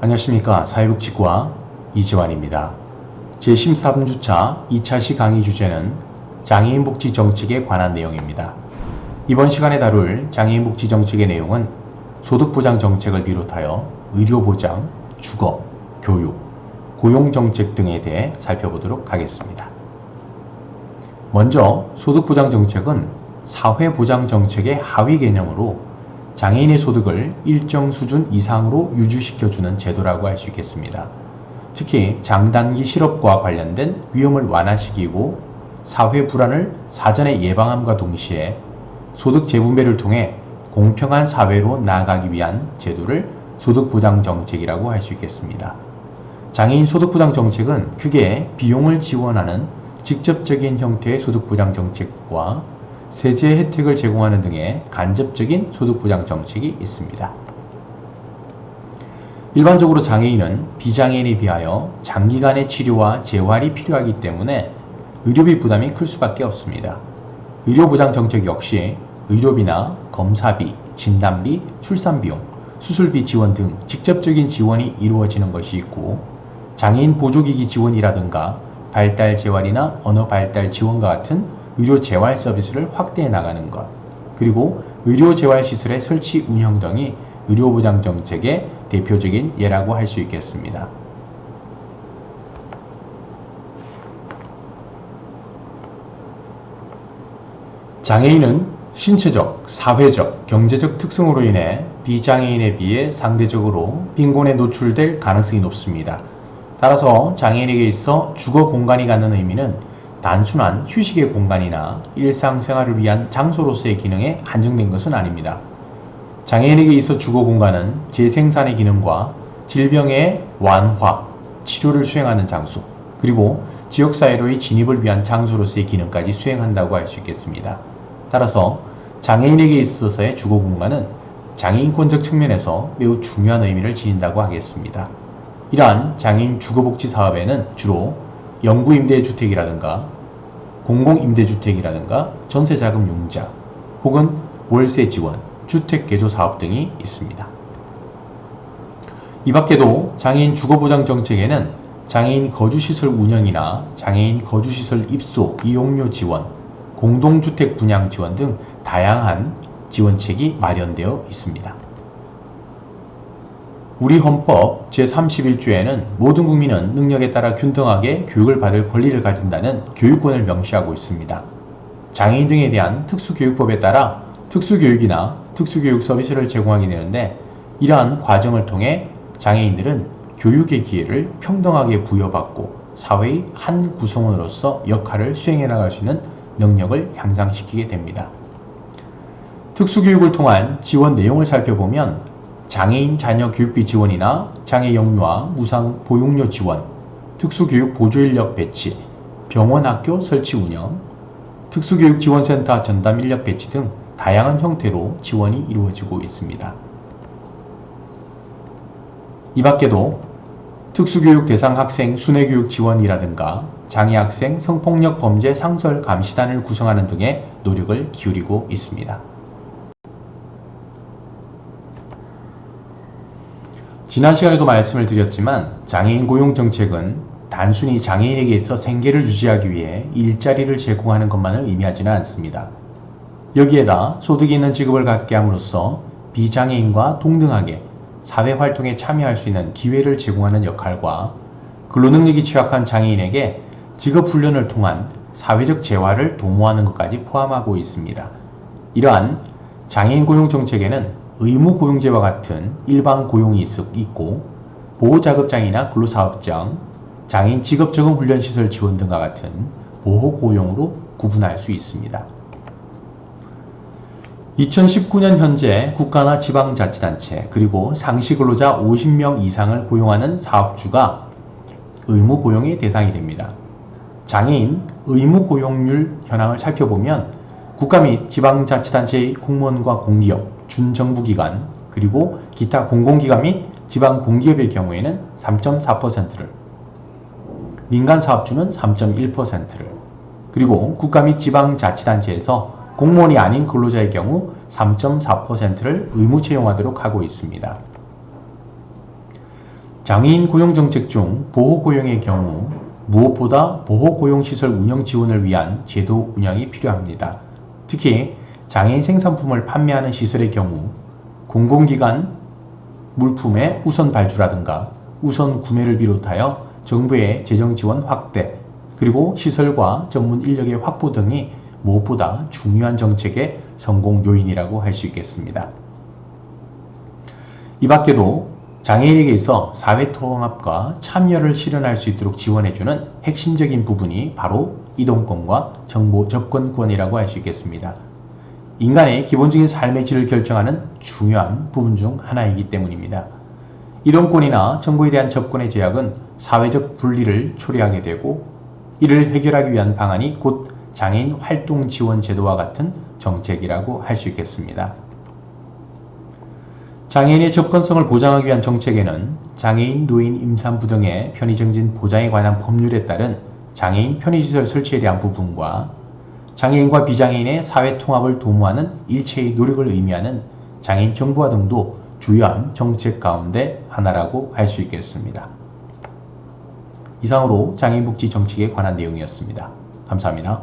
안녕하십니까. 사회복지과 이재환입니다. 제13주차 2차시 강의 주제는 장애인 복지 정책에 관한 내용입니다. 이번 시간에 다룰 장애인 복지 정책의 내용은 소득보장 정책을 비롯하여 의료보장, 주거, 교육, 고용정책 등에 대해 살펴보도록 하겠습니다. 먼저 소득보장 정책은 사회보장 정책의 하위 개념으로 장애인의 소득을 일정 수준 이상으로 유지시켜주는 제도라고 할 수 있겠습니다. 특히 장단기 실업과 관련된 위험을 완화시키고 사회 불안을 사전에 예방함과 동시에 소득 재분배를 통해 공평한 사회로 나아가기 위한 제도를 소득보장 정책이라고 할 수 있겠습니다. 장애인 소득보장 정책은 크게 비용을 지원하는 직접적인 형태의 소득보장 정책과 세제 혜택을 제공하는 등의 간접적인 소득보장 정책이 있습니다. 일반적으로 장애인은 비장애인에 비하여 장기간의 치료와 재활이 필요하기 때문에 의료비 부담이 클 수밖에 없습니다. 의료보장 정책 역시 의료비나 검사비, 진단비, 출산비용, 수술비 지원 등 직접적인 지원이 이루어지는 것이 있고 장애인 보조기기 지원이라든가 발달 재활이나 언어 발달 지원과 같은 의료 재활 서비스를 확대해 나가는 것, 그리고 의료 재활 시설의 설치 운영 등이 의료보장 정책의 대표적인 예라고 할 수 있겠습니다. 장애인은 신체적, 사회적, 경제적 특성으로 인해 비장애인에 비해 상대적으로 빈곤에 노출될 가능성이 높습니다. 따라서 장애인에게 있어 주거 공간이 갖는 의미는 단순한 휴식의 공간이나 일상생활을 위한 장소로서의 기능에 한정된 것은 아닙니다. 장애인에게 있어 주거 공간은 재생산의 기능과 질병의 완화, 치료를 수행하는 장소, 그리고 지역사회로의 진입을 위한 장소로서의 기능까지 수행한다고 할 수 있겠습니다. 따라서 장애인에게 있어서의 주거 공간은 장애인권적 측면에서 매우 중요한 의미를 지닌다고 하겠습니다. 이러한 장애인 주거복지 사업에는 주로 영구임대주택이라든가 공공임대주택이라든가 전세자금 융자 혹은 월세 지원, 주택개조사업 등이 있습니다. 이 밖에도 장애인 주거보장 정책에는 장애인 거주시설 운영이나 장애인 거주시설 입소, 이용료 지원, 공동주택 분양 지원 등 다양한 지원책이 마련되어 있습니다. 우리 헌법 제31조에는 모든 국민은 능력에 따라 균등하게 교육을 받을 권리를 가진다는 교육권을 명시하고 있습니다. 장애인 등에 대한 특수교육법에 따라 특수교육이나 특수교육 서비스를 제공하게 되는데 이러한 과정을 통해 장애인들은 교육의 기회를 평등하게 부여받고 사회의 한 구성원으로서 역할을 수행해 나갈 수 있는 능력을 향상시키게 됩니다. 특수교육을 통한 지원 내용을 살펴보면 장애인 자녀 교육비 지원이나 장애 영유아 무상 보육료 지원, 특수교육 보조인력 배치, 병원 학교 설치 운영, 특수교육 지원센터 전담 인력 배치 등 다양한 형태로 지원이 이루어지고 있습니다. 이 밖에도 특수교육 대상 학생 순회교육 지원이라든가 장애학생 성폭력 범죄 상설 감시단을 구성하는 등의 노력을 기울이고 있습니다. 지난 시간에도 말씀을 드렸지만 장애인 고용 정책은 단순히 장애인에게 있어 생계를 유지하기 위해 일자리를 제공하는 것만을 의미하지는 않습니다. 여기에다 소득이 있는 직업을 갖게 함으로써 비장애인과 동등하게 사회활동에 참여할 수 있는 기회를 제공하는 역할과 근로능력이 취약한 장애인에게 직업훈련을 통한 사회적 재활을 도모하는 것까지 포함하고 있습니다. 이러한 장애인 고용 정책에는 의무고용제와 같은 일반 고용이 있고 보호자급장이나 근로사업장, 장애인 직업적응훈련시설 지원 등과 같은 보호고용으로 구분할 수 있습니다. 2019년 현재 국가나 지방자치단체 그리고 상시근로자 50명 이상을 고용하는 사업주가 의무고용의 대상이 됩니다. 장애인 의무고용률 현황을 살펴보면 국가 및 지방자치단체의 공무원과 공기업, 준정부기관, 그리고 기타 공공기관 및 지방공기업의 경우에는 3.4%를, 민간사업주는 3.1%를, 그리고 국가 및 지방자치단체에서 공무원이 아닌 근로자의 경우 3.4%를 의무 채용하도록 하고 있습니다. 장애인 고용 정책 중 보호고용의 경우 무엇보다 보호고용시설 운영 지원을 위한 제도 운영이 필요합니다. 특히 장애인 생산품을 판매하는 시설의 경우 공공기관 물품의 우선 발주라든가 우선 구매를 비롯하여 정부의 재정 지원 확대, 그리고 시설과 전문 인력의 확보 등이 무엇보다 중요한 정책의 성공 요인이라고 할 수 있겠습니다. 이 밖에도 장애인에게 있어 사회통합과 참여를 실현할 수 있도록 지원해주는 핵심적인 부분이 바로 이동권과 정보 접근권이라고 할 수 있겠습니다. 인간의 기본적인 삶의 질을 결정하는 중요한 부분 중 하나이기 때문입니다. 이동권이나 정보에 대한 접근의 제약은 사회적 분리를 초래하게 되고, 이를 해결하기 위한 방안이 곧 장애인 활동 지원 제도와 같은 정책이라고 할 수 있겠습니다. 장애인의 접근성을 보장하기 위한 정책에는 장애인, 노인, 임산부 등의 편의증진 보장에 관한 법률에 따른 장애인 편의시설 설치에 대한 부분과 장애인과 비장애인의 사회통합을 도모하는 일체의 노력을 의미하는 장애인 정보화 등도 주요한 정책 가운데 하나라고 할 수 있겠습니다. 이상으로 장애인 복지 정책에 관한 내용이었습니다. 감사합니다.